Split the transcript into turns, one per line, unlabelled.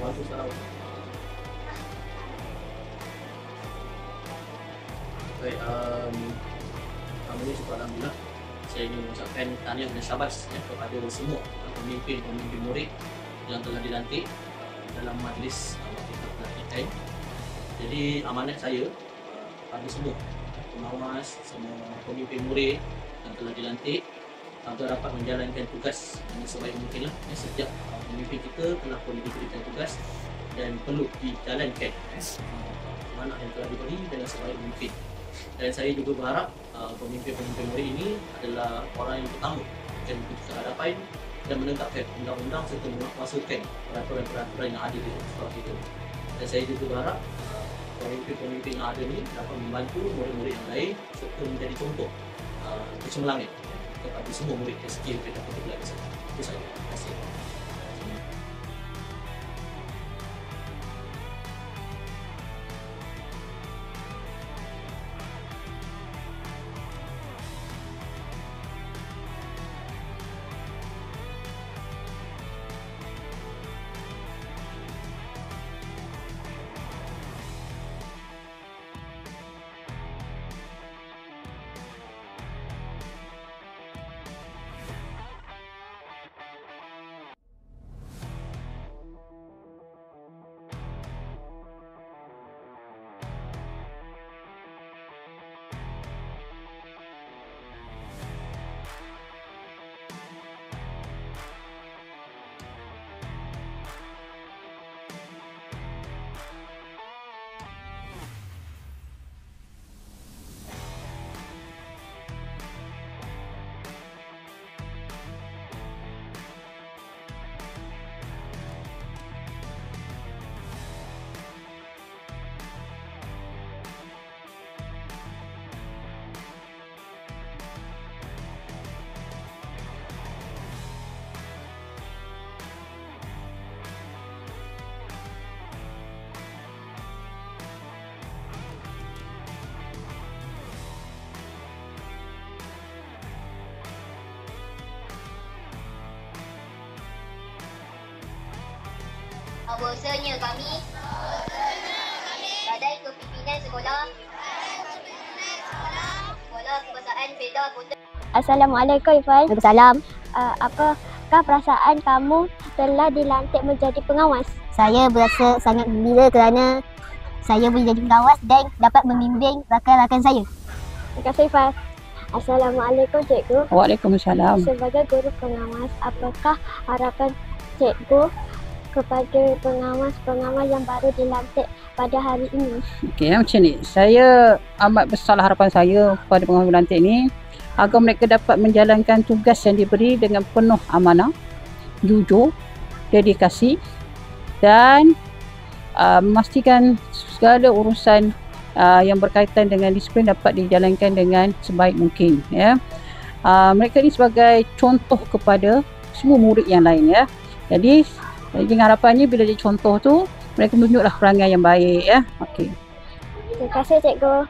Waalaikumsalam. Baik, pertama syukur alhamdulillah. Saya ingin mengucapkan tahniah dan syabas kepada semua pemimpin murid yang telah dilantik dalam majlis kita pelatihan. Jadi amanah saya kepada semua pengawas, semua pemimpin murid yang telah dilantik agar dapat menjalankan tugas dengan sebaik mungkin setiap pemimpin kita telah pun diberikan tugas dan perlu dijalankan amanah yang telah diberi dengan sebaik mungkin. Dan saya juga berharap pemimpin-pemimpin murid ini adalah orang yang pertama akan membuka hadapan dan menegakkan undang-undang serta menguasakan peraturan-peraturan yang ada di sekolah kita. Dan saya juga berharap pemimpin-pemimpin yang ada ni dapat membantu murid-murid yang lain serta menjadi contoh kecemerlangan kepada semua murid yang sekiranya dapat belajar. Itu saja. Terima kasih.
Bahawasanya kami Badan Kepimpinan Sekolah Kebangsaan Kedah Kota.
Assalamualaikum Ifan.
Waalaikumsalam.
Apakah perasaan kamu telah dilantik menjadi pengawas?
Saya berasa sangat gembira kerana saya boleh jadi pengawas dan dapat membimbing rakan-rakan saya.
Terima kasih Ifan. Assalamualaikum Cikgu.
Waalaikumsalam.
Sebagai guru pengawas, apakah harapan Cikgu kepada pengawas-pengawas yang baru dilantik pada hari ini?
Okey, macam ni. Saya amat besarlah harapan saya kepada pengawas berlantik ni agar mereka dapat menjalankan tugas yang diberi dengan penuh amanah, jujur, dedikasi dan memastikan segala urusan yang berkaitan dengan disiplin dapat dijalankan dengan sebaik mungkin, ya. Mereka ni sebagai contoh kepada semua murid yang lain, ya. Jadi dengan harapannya bila jadi contoh tu mereka menunjuklah perangai yang baik, ya. Okey.
Terima kasih Cikgu.